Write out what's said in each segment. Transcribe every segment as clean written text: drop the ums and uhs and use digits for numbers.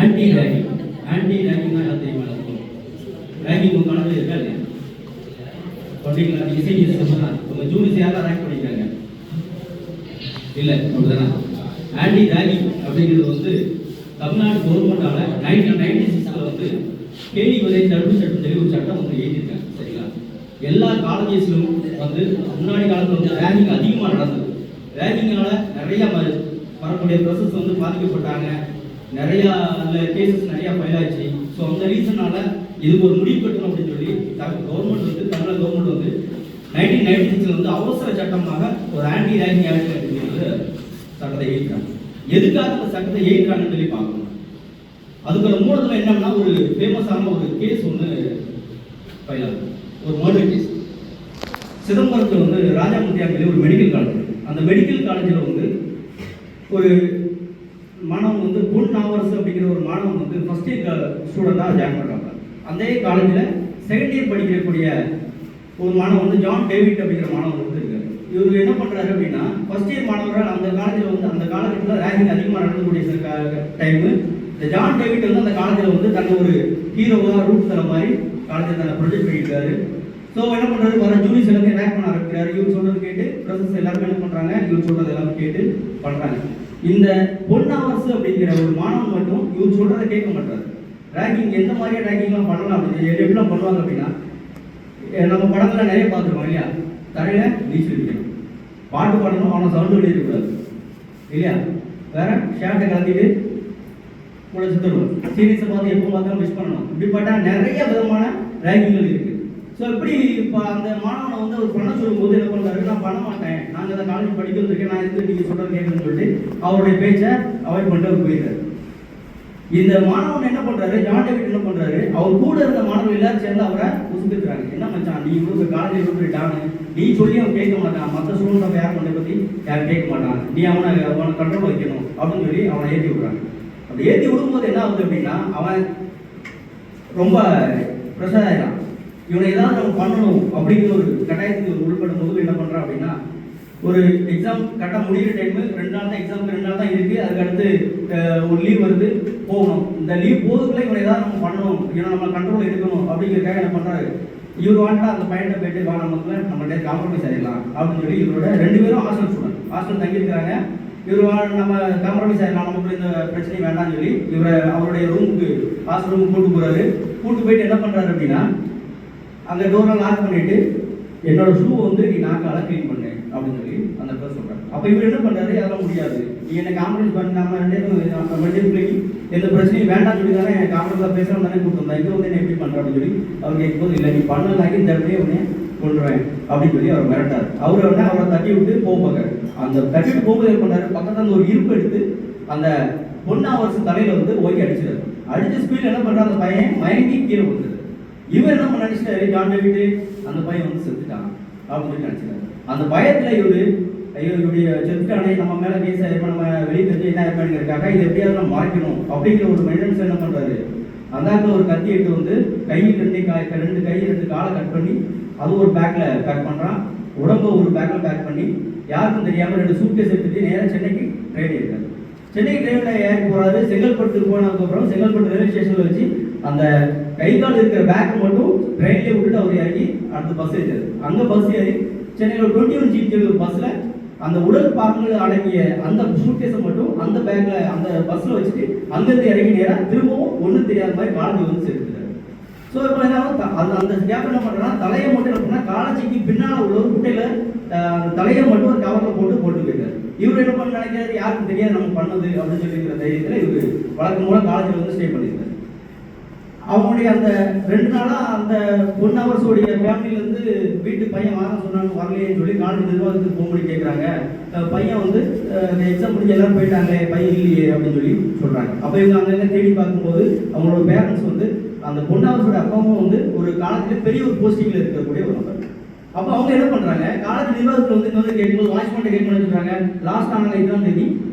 Anti ragging. Anti ரேகிங்னா என்ன தெரியுமா? Ragging உங்க கணக்கு இருக்கா இல்லையா? படிங்களா? நீங்க சீனியர்ஸ் சொன்னா உங்க ஜூனியர்ஸ் யாரெல்லாம் ரேங்க் பண்ணிருக்காங்க? இல்ல, அப்படிதானே? ஆன்டி ரேகிங் அப்படிங்கிறது வந்து தமிழ்நாடு கவர்மெண்டால 1996 வந்து கேலி வரை தடுப்பு சட்டம் சொல்லி ஒரு சட்டம் வந்து எழுதியிருக்காங்க. சரிங்களா? எல்லா காலேஜஸ்லும் வந்து முன்னாடி காலத்தில் வந்து ரேகிங் அதிகமாக நடந்தது. ரேகிங்கால நிறைய வரக்கூடிய ப்ரொசஸ் வந்து பாதிக்கப்பட்டாங்க. நிறையா அதில் கேசஸ் நிறையா ஃபைல் ஆச்சு. ஸோ அந்த ரீசனால இதுக்கு ஒரு முடிவு கட்டணும் அப்படின்னு சொல்லி கவர்மெண்ட் வந்து தமிழக கவர்மெண்ட் வந்து 1996 வந்து அவசர சட்டமாக ஒரு ஆன்டி ரேகிங் ஆக்ட் அப்படிங்கிற சட்டத்தை எழுதிட்டாங்க. எதுக்காக அந்த சட்டத்தை எழுதுறாங்கன்னு சொல்லி பார்க்கணும். அதுக்குள்ள மூலத்தில் என்னன்னா ஒரு ஃபேமஸான ஒரு கேஸ் ஒன்று ஃபைல் ஆகுது. ஒரு மர்டர் கேஸ். சிதம்பரத்தில் வந்து ராஜாமுத்தியாங்கிற ஒரு மெடிக்கல் காலேஜ். அந்த மெடிக்கல் காலேஜில் வந்து ஒரு மாணவன் வந்து பொன் நாவரசு அப்படிங்கிற ஒரு மாணவன் வந்து ஃபர்ஸ்ட் இயர் ஸ்டூடெண்டாக ஜாயின் பண்ணுறாங்க. அந்த காலேஜில் செகண்ட் இயர் படிக்கக்கூடிய ஒரு மாணவன் வந்து ஜான் டேவிட் அப்படிங்கிற மாணவன் வந்து இருக்காரு. இவர் என்ன பண்ணுறாரு அப்படின்னா ஃபர்ஸ்ட் இயர் மாணவர்கள் அந்த காலேஜில் வந்து அந்த காலகட்டத்தில் ரேகிங் அதிகமாக நடக்கக்கூடிய டைமு இந்த ஜான் டேவிட் வந்து அந்த காலேஜில் வந்து தன்னை ஒரு ஹீரோவாக ரூட் தர மாதிரி காலேஜில் தன்னை ப்ரொஜெக்ட் பண்ணியிருக்காரு. ஸோ என்ன பண்ணுறது, வர ஜூனியர்ஸ் எல்லாமே ரேக் பண்ண ஆரம்பிக்கிறாரு. இவர் சொல்கிறது கேட்டு ப்ரொசஸ் எல்லாருமே என்ன பண்ணுறாங்க, இவர் சொல்கிறது எல்லாமே கேட்டு பண்ணுறாங்க. இந்த பொன்னாவரசு அப்படிங்கிற ஒரு மாணவன் மட்டும் இவர் சொல்கிறத கேட்க மாட்டார். ரேக்கிங் எந்த மாதிரியா ரேக்கிங்லாம் பண்ணலாம் அப்படின்னு எப்படிலாம் பண்ணுவாங்க அப்படின்னா, நம்ம படத்தில் நிறைய பார்த்துருக்கோம் இல்லையா? தரையில் நீச்சல் அடிக்கணும், பாட்டு பாடணும், அவனை சவுண்டு வெளியிடக்கூடாது இல்லையா? வேற ஷேர்ட்டை கலத்திட்டு கூட சுற்றணும், சீரியஸை பார்த்து எப்போ பார்த்தாலும் மிஸ் பண்ணணும். இப்படிப்பட்ட நிறைய விதமான ரேங்கிங்கள் இருக்குது. ஸோ இப்படி இப்போ அந்த மாணவனை வந்து அவர் பண்ண சொல்லும்போது என்ன பண்ணுறாரு, நான் பண்ண மாட்டேன், நாங்கள் அந்த காலேஜ் படிக்க வந்திருக்கேன், நான் எதுக்கு நீங்கள் சொல்கிறது கேட்கணும்னு சொல்லிட்டு அவருடைய பேச்சை அவாய்ட் பண்ணிட்டு அவர் போயிருக்காரு. இந்த மாணவன் என்ன பண்ணுறாரு, ஜான் டேவிட் என்ன பண்ணுறாரு, அவர் கூட இருந்த மாணவர்கள் எல்லாரும் சேர்ந்து அவரை உசுத்துறாங்க. என்ன மச்சான், நீ இவ்வளோ காலேஜ் இவ்வளோ டானு, நீ சொல்லி அவன் கேட்க மாட்டான், மற்ற ஸ்டூடெண்ட் அவன் யார் பண்ணை பற்றி யாரும் கேட்க மாட்டான், நீ அவனை கண்ட்ரோல் வைக்கணும் அப்படின்னு சொல்லி அவனை ஏற்றி விடுறாங்க. அப்படி ஏற்றி விடும்போது என்ன ஆகுது அப்படின்னா, அவன் ரொம்ப ப்ரெஷர் ஆகிடான். இவனை ஏதாவது நம்ம பண்ணணும் அப்படிங்கிற ஒரு கட்டாயத்துக்கு உள்படும் போது என்ன பண்ணுறான் அப்படின்னா, ஒரு எக்ஸாம் கரெக்டாக முடிகிற டைமு 2 நாள் தான் எக்ஸாமுக்கு 2 நாள் தான் இருக்குது. அதுக்கடுத்து ஒரு லீவ் வருது, போகணும். இந்த லீவ் போகிறதுக்குள்ள இவனை ஏதாவது நம்ம பண்ணணும், இவனை நம்ம கண்ட்ரோல் எடுக்கணும் அப்படிங்கிறதுக்காக என்ன பண்ணுறாரு, இவர் வாண்டா அந்த பையனை போயிட்டு வா நமக்குள்ள நம்மகிட்ட காம்ப்ரமைஸ் ஆகிடலாம் அப்படின்னு சொல்லி இவரோட 2 பேரும் ஹாஸ்டல் ஸ்டூடெண்ட் ஹாஸ்டல் தங்கியிருக்கிறாங்க. இவர் நம்ம காம்ப்ரமைஸ் ஆகிடலாம், நமக்குள்ள இந்த பிரச்சனை வேண்டாம்னு சொல்லி இவரை அவருடைய ரூமுக்கு ஹாஸ்டல் ரூமுக்கு கூட்டு போகிறாரு. கூட்டு போயிட்டு என்ன பண்ணுறாரு அப்படின்னா, அந்த டோரை லாக் பண்ணிட்டு என்னோட ஷூ வந்து நீ நாக்கால க்ளீன் பண்ணு அப்படின்னு சொல்லி அந்த பேர் சொல்றாரு. அப்போ இவர் என்ன பண்றாரு, அதெல்லாம் முடியாது, நீ என்ன காம்ப்ரமைஸ் பண்ணி நம்ம ரெண்டு பிள்ளைக்கு எந்த பிரச்சனையும் வேண்டாம்னு சொல்லி தானே எனக்கு காம்ப்ரமைஸாக பேசுகிறோம் தானே கொடுத்துருந்தா, இங்கே வந்து என்ன எப்படி பண்ணுற அப்படின்னு சொல்லி அவர் கேட்கும்போது, இல்லை நீ பண்ணலாக்கி இந்த இடத்துலேயே உடனே கொண்டுருவேன் அப்படின்னு சொல்லி அவர் மிரட்டார். அவர் வந்து அவரை தட்டி விட்டு போவாங்க. அந்த தட்டிட்டு போகும்போது என்ன பண்ணாரு, பக்கத்தில் அந்த ஒரு இருப்பு எடுத்து அந்த பொன்னாவரசு தலையில வந்து ஓகே அடிச்சிடாரு. அடிச்ச ஸ்பீட் என்ன பண்ணுறாரு, அந்த பையன் மயங்கி கீழே கொடுத்துரு. இவர் என்ன நினைச்சிட்டாரு, ஜான் டேவிட் அந்த பையன் வந்து செத்துட்டான் அப்படின்னு சொல்லி நினைச்சிட்டாரு. அந்த பயத்துல இவரு ஐயோ இவருடைய செத்துட்டானே, நம்ம மேல கேஸ் ஆயிருப்பா, நம்ம வெளியே தெரிஞ்சு என்ன ஆயிருப்பாங்கிறதுக்காக இதை எப்படியாவது நம்ம மறைக்கணும் அப்படிங்கிற ஒரு மெயின்டெனன்ஸ் என்ன பண்றாரு, அந்த ஒரு கத்தி எடுத்து வந்து கையில் 2 கை 2 காலை கட் பண்ணி அது ஒரு பேக்ல பேக் பண்றான், உடம்பு ஒரு பேக்ல பேக் பண்ணி யாருக்கும் தெரியாம 2 சூட்கேஸ் எடுத்துட்டு நேராக சென்னைக்கு ட்ரெயின் இருக்காரு. சென்னை ட்ரெயின்ல ஏறி போறாரு. செங்கல்பட்டு போனதுக்கப்புறம் செங்கல்பட்டு ரயில்வே ஸ்டேஷன்ல வச்சு அந்த கை கால் இருக்கிற பேக் மட்டும் ட்ரெயின்லேயே விட்டுட்டு அவர் இறங்கி அடுத்த பஸ் ஏறாரு. அங்கே பஸ் ஏறி சென்னையில் 21 சீட் ஒரு பஸ்ஸில் அந்த உடல் பாகங்கள் அடங்கிய அந்த சூட்கேஸை மட்டும் அந்த பேக்ல அந்த பஸ்ஸில் வச்சுட்டு அங்கேருந்து இறங்கி நேராக திரும்பவும் ஒன்றும் தெரியாத மாதிரி காலேஜ் வந்து சேர்த்துட்டாரு. ஸோ இப்போ என்ன அந்த கேப் என்ன பண்ணுறேன்னா, தலையை மட்டும் என்ன பண்ணால் காலேஜுக்கு பின்னால் உள்ள ஒரு குட்டையில் தலையை மட்டும் ஒரு கவரில் போட்டு போயிட்டார். இவர் என்ன பண்ண நினைக்கிறாரு, யாருக்கும் தெரியாது நம்ம பண்ணது அப்படின்னு சொல்லிக்கிற தைரியத்தில் இவர் வழக்கம் மூலம் காலேஜில் வந்து ஸ்டே பண்ணியிருக்காரு. அவங்களுடைய அந்த 2 நாளாக அந்த பொன்னவரசோடைய ஃபேமிலியிலேருந்து வீட்டு பையன் வாங்க சொன்னாங்க, வரலையேன்னு சொல்லி காலேஜ் நிர்வாகத்துக்கு போகும்படி கேட்குறாங்க. பையன் வந்து எக்ஸாம் முடிஞ்சு எல்லாரும் போயிட்டாங்களே, பையன் இல்லையே அப்படின்னு சொல்லி சொல்கிறாங்க. அப்போ இவங்க அங்கங்கே தேடி பார்க்கும்போது அவங்களோட பேரண்ட்ஸ் வந்து அந்த பொன்னவரசோட அப்பாவும் வந்து ஒரு காலேஜில் பெரிய ஒரு போஸ்டிங்கில் இருக்கக்கூடிய ஒரு நபர். அப்போ அவங்க என்ன பண்ணுறாங்க, காலேஜ் நிர்வாகத்தில் வந்து கேட்கும்போது வாட்ச்மேன் கேட்கணும்னு சொல்கிறாங்க, லாஸ்ட் நாங்கள் 8ஆம் தேதி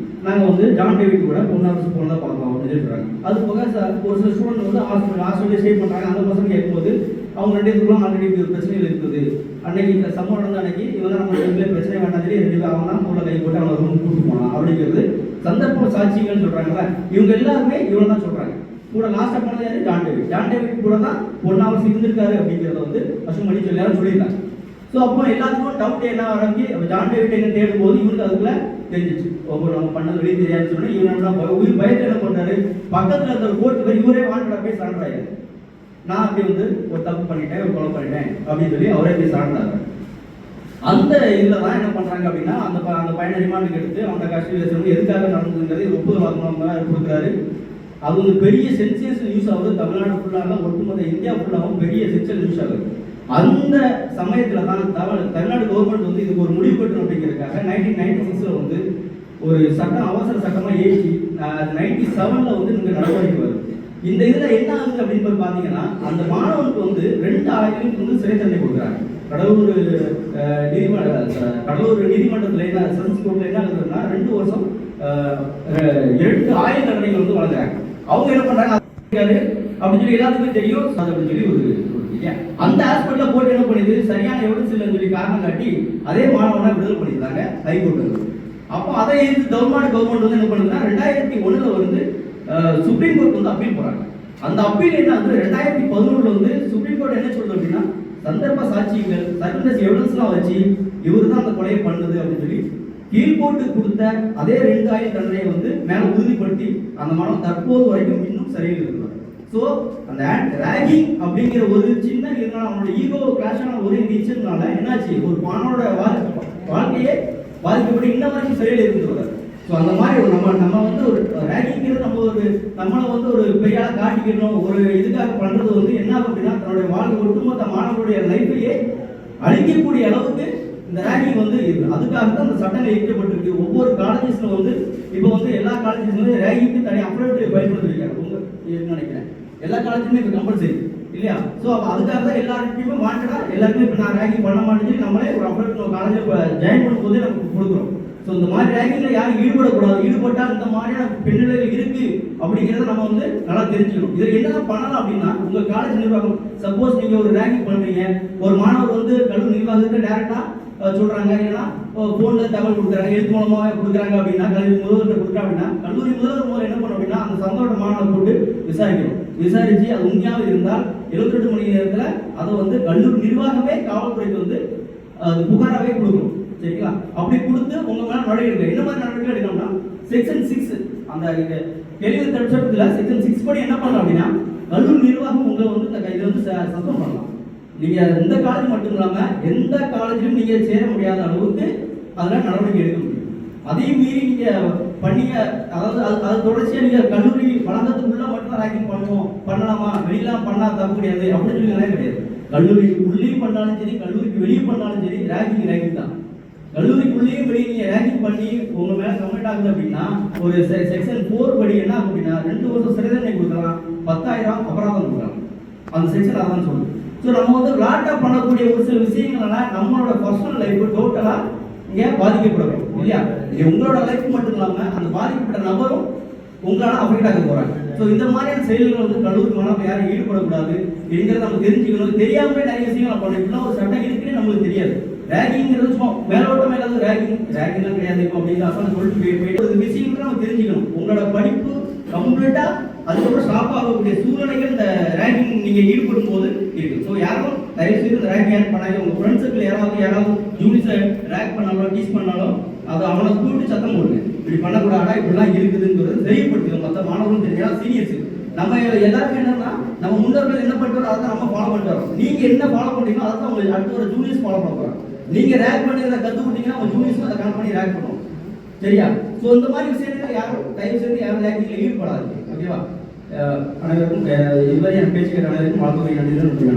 நாங்கள் வந்து ஜான் டேவிட் கூட பொன்னவரசு போனதாக பார்த்தோம் அப்படின்னு சொல்கிறாங்க. அது போக ஒரு சில ஸ்டூடெண்ட் வந்து ஹாஸ்டல்லே ஸ்டே பண்ணுறாங்க. அந்த பசங்க கேட்கும்போது அவங்க 2 பேருக்குலாம் ஆல்ரெடி பிரச்சனைகள் இருக்குது. அன்னைக்கு சம்மர் நடந்த அன்னைக்கு இவங்க நம்ம பிரச்சனை வேண்டாம் சொல்லி 2 பேரும் அவங்க தான் உள்ள கை போட்டு அவங்க ரூம் கூட்டு போனான் அப்படிங்கிறது சந்தர்ப்ப சாட்சிகள் சொல்றாங்களா, இவங்க எல்லாருமே இவங்க தான் சொல்றாங்க. கூட லாஸ்டா பண்ணது யாரு? ஜான் டேவிட் கூட தான் 1 hours இருந்திருக்காரு அப்படிங்கிறத வந்து அசும் பண்ணி சொல்லி யாரும் சொல்லியிருக்காங்க. ஸோ அப்போ எல்லாத்துக்கும் டவுட் என்ன ஆரம்பி, ஜான் டேவிட் எங்க தேடும் போது இவருக்கு அதுக்குள்ள தெரிஞ்சிச்சு, ஒவ்வொரு நம்ம பண்ணது வெளியே தெரியாதுன்னு சொன்னா இவன் உயிர் பயத்தில் என்ன பண்றாரு, பக்கத்துல இருந்த ஒரு கோர்ட்டு போய் இவரே வாண்டடா போய் சரண்டர் ஆயிரு, நான் அப்படி வந்து ஒரு தப்பு பண்ணிட்டேன், ஒரு கொலை பண்ணிட்டேன் அப்படின்னு சொல்லி அவரே போய் சரண்டர் ஆகிறார். அந்த இதில் தான் என்ன பண்ணுறாங்க அப்படின்னா, அந்த பையனை ரிமாண்டுக்கு எடுத்து அவனோட கஷ்டம் எதுக்காக நடந்ததுங்கிறது 30 வாரம் கொடுக்குறாரு. அது ஒரு பெரிய சென்சேஷன் நியூஸ் ஆகுது, தமிழ்நாடு ஃபுல்லாக ஒட்டுமொத்த இந்தியா ஃபுல்லாகவும் பெரிய சென்சேஷன் நியூஸ் ஆகுது. அந்த சமயத்தில் தான் தமிழ்நாடு கவர்மெண்ட் வந்து இதுக்கு ஒரு முடிவு கட்டணும் அப்படிங்கிறதுக்காக 1996 வந்து ஒரு சட்டம், அவசர சட்டமாக ஏற்றி 97 வந்து இங்கே நடவடிக்கை வருது. இந்த இதில் என்ன ஆகுது அப்படின்னு பார்த்தீங்கன்னா, அந்த மாணவனுக்கு வந்து 2 ஆண்டுகளுக்கு வந்து சிறை தண்டனை கொடுக்குறாங்க. கடலூர் நீதிமன்றத்தில் என்ன செஷன்ஸ் கோர்ட்டில் என்ன ஆகுதுன்னா 2 வருஷம் 2 ஆயுள் தண்டனைகள் வந்து வழங்குறாங்க. அவங்க என்ன பண்றாங்க அப்படின்னு சொல்லி எல்லாத்துக்குமே தெரியும் அப்படின்னு சொல்லி ஒரு அந்த ஹாஸ்பிட்டல போட்டு என்ன பண்ணுது, சரியான எவிடன்ஸ் இல்லைன்னு சொல்லி காரணம் காட்டி அதே மாணவனை விடுதலை பண்ணியிருந்தாங்க ஹைகோர்ட். அப்போ அதை எதிர்த்து கவர்மெண்ட் வந்து என்ன பண்ணுதுன்னா 2001 வந்து சுப்ரீம் கோர்ட் வந்து அப்பீல் போறாங்க. அந்த அப்பீல் என்ன வந்து 2011 வந்து சுப்ரீம் கோர்ட் என்ன சொல்றது அப்படின்னா, சந்தர்ப்ப சாட்சிகள் சர்வதேச எவிடன்ஸ்லாம் வச்சு இவரு தான் அந்த கொலையை பண்ணுது அப்படின்னு சொல்லி கீழ்கோர்ட்டு கொடுத்த அதே 2 ஆயுள் தண்டனையை வந்து மேல உறுதிப்படுத்தி அந்த மாணவன் தற்போது வரைக்கும் இன்னும் சரியில் இருக்கிறார். ஸோ அந்த ரேகிங் அப்படிங்கிற ஒரு சின்ன இதனால அவனோட ஈகோ கிளாஷான ஒரு டீச்சர்னால என்னாச்சு, ஒரு மாணவனோட வாழ்க்கையே பாதிக்கப்பட்டு இன்ன வரைக்கும் சரியில் இருக்கிறார். ஸோ அந்த மாதிரி ஒரு நம்ம வந்து ஒரு ரேகிங்கிறது நம்மளை வந்து ஒரு பெரிய ஆளாக காட்டிக்கணும் ஒரு இதுக்காக பண்ணுறது வந்து என்ன ஆகும் அப்படின்னா, தன்னுடைய வாழ்க்கை ஒட்டுமொத்த மாணவனுடைய லைஃபையே அழிக்கக்கூடிய அளவுக்கு இந்த ரேகிங் வந்து இருக்கு. அதுக்காக தான் அந்த சட்டங்கள் இயற்றப்பட்டிருக்கு. ஒவ்வொரு காலேஜஸ்ல வந்து இப்போ வந்து எல்லா காலேஜஸ்ல ரேகிங்க்கு தனி அப்ரோட் பயன்படுத்திருக்காங்க. உங்க நினைக்கிறேன் எல்லா காலேஜுமே இப்போ கம்பல்சரி இல்லையா? ஸோ அப்போ அதுக்காக தான் எல்லாருக்குமே வாண்டடா எல்லாருமே இப்போ நான் ரேகிங் பண்ண மாட்டேன்னு நம்மளே ஒரு அப்ரோட் காலேஜில் ஜாயின் பண்ணும் போதே நம்ம கொடுக்குறோம். ஸோ இந்த மாதிரி ரேகிங்ல யாரும் ஈடுபடக்கூடாது, ஈடுபட்டால் இந்த மாதிரியான பின்னடைகள் இருக்கு அப்படிங்கிறத நம்ம வந்து நல்லா தெரிஞ்சுக்கணும். இதில் என்னென்ன பண்ணலாம் அப்படின்னா, உங்க காலேஜ் நிர்வாகம் சப்போஸ் நீங்க ஒரு ரேகிங் பண்றீங்க, ஒரு மாணவர் வந்து கல்லூரி நிர்வாகத்தை டைரக்டா சொல்றாங்க, இல்லைன்னா போன்ல தகவல் கொடுக்குறாங்க, எழுத்து மூலமாக கொடுக்குறாங்க அப்படின்னா, கல்லூரி முதல்வர்கிட்ட கொடுக்குறாங்க அப்படின்னா, கல்லூரி முதல்வர் முதல்ல என்ன பண்ணும் அப்படின்னா, அந்த சந்தோட மாணவனை போட்டு விசாரிக்கணும். விசாரிச்சு அது உண்மையாக இருந்தால் 72 மணி நேரத்தில் அதை வந்து கல்லூரி நிர்வாகமே காவல்துறைக்கு வந்து புகாராகவே கொடுக்கணும். சரிங்களா? அப்படி கொடுத்து உங்க மேல நடவடிக்கை என்ன மாதிரி நடவடிக்கை எடுக்கணும்னா, செக்ஷன் 6 அந்த கேள்வி தடுப்பு சட்டத்தில் செக்ஷன் 6 படி என்ன பண்ணலாம் அப்படின்னா, கல்லூரி நிர்வாகம் உங்களை வந்து இந்த இதை வந்து சஸ்பெண்ட் பண்ணலாம். நீங்க இந்த காலேஜ் மட்டும் இல்லாம எந்த காலேஜிலும் நீங்க சேர முடியாத அளவுக்கு அதில் நடவடிக்கை எடுக்க முடியும். அதையும் மீறி நீங்க பண்ணீங்க, அதாவது அது தொடர்ச்சியா நீங்க கல்லூரி வழங்கத்துக்குள்ள மட்டும் ரேங்கிங் பண்ணலாமா, வெளியெல்லாம் பண்ணா தப்பு கிடையாது அப்படின்னு சொல்லி கிடையாது. கல்லூரிக்கு உள்ளேயும் பண்ணாலும் சரி, கல்லூரிக்கு வெளியே பண்ணாலும் சரி, ரேங்கிங் தான். கல்லூரிக்குள்ளேயும் வெளியே நீங்க ரேங்கிங் பண்ணி உங்க மேல கமெண்ட் ஆகுது அப்படின்னா, ஒரு செக்ஷன் 4 படி என்ன ஆகும் அப்படின்னா 2 வருஷம் சிறை தண்டனை கொடுக்கலாம், 10,000 அபராதம் கொடுக்கலாம். அந்த செக்ஷன் அதான் சொல்லுது. ஸோ நம்ம வந்து லாட்டா பண்ணக்கூடிய ஒரு சில விஷயங்களால நம்மளோட பர்சனல் லைஃப் டோட்டலா இங்கே பாதிக்கப்படுறோம் இல்லையா? இது உங்களோட லைஃப் மட்டும் இல்லாமல் அந்த பாதிக்கப்பட்ட நபரும் உங்களால் அஃபெக்ட் ஆக போகிறாங்க. ஸோ இந்த மாதிரியான செயல்கள் வந்து கல்லூரி மாணவர்கள் யாரும் ஈடுபடக்கூடாது என்கிறத நம்ம தெரிஞ்சுக்கணும். தெரியாமலே நிறைய விஷயங்கள் நம்ம பண்ணோம். இப்படிலாம் ஒரு சட்டம் இருக்குன்னு நம்மளுக்கு தெரியாது. ரேகிங்கிறது சும்மா மேலோட்டம் மேலே ரேகிங்லாம் கிடையாது இப்போ அப்படின்னு அசல் சொல்லிட்டு போயிட்டு விஷயங்கள் நம்ம தெரிஞ்சுக்கணும். உங்களோட படிப்பு கம்ப்ளீட்டா அதுக்கப்புறம் ஸ்டாப் ஆகக்கூடிய சூழ்நிலைகள் இந்த ரேங்கிங் நீங்க ஈடுபடும் போது இருக்கு. ஸோ யாரும் தயவு செய்து இந்த ரேங்கிங் ஆட் பண்ணாங்க. உங்க ஃப்ரெண்ட்ஸ் சர்க்கிள் யாராவது ஜூனியர்ஸை ரேக் பண்ணாலும் டீஸ் பண்ணாலும் அதை அவனை கூப்பிட்டு சத்தம் போடுங்க, இப்படி பண்ணக்கூடாடா, இப்படிலாம் இருக்குதுங்கிறது தெரியப்படுத்துங்க. மற்ற மாணவர்களும் தெரியும், சீனியர்ஸ் நம்ம எல்லாருக்கும் என்னன்னா, நம்ம முன்னோர்கள் என்ன பண்ணுறோம் அதை நம்ம ஃபாலோ பண்ணிட்டு வரோம். நீங்க என்ன ஃபாலோ பண்றீங்களோ அதை அவங்க அடுத்த ஒரு ஜூனியர்ஸ் ஃபாலோ பண்ண போறாங்க. நீங்க ரேக் பண்ணுறத கற்றுக்கிட்டீங்கன்னா அவங்க ஜூனியர்ஸ் அதை கணக்கு பண்ணி ரேக் பண்ணுவோம். சரியா? ஸோ இந்த மாதிரி விஷயங்கள் யாரும் தயவு செய்து யாரும் ரேங்கிங்ல ஈடுபடாது. ஓகேவா? அனைவருக்கும் இதுவரை என் பேச்சுக்கிற அனைவருக்கும் வாழ்த்துறை நன்றி.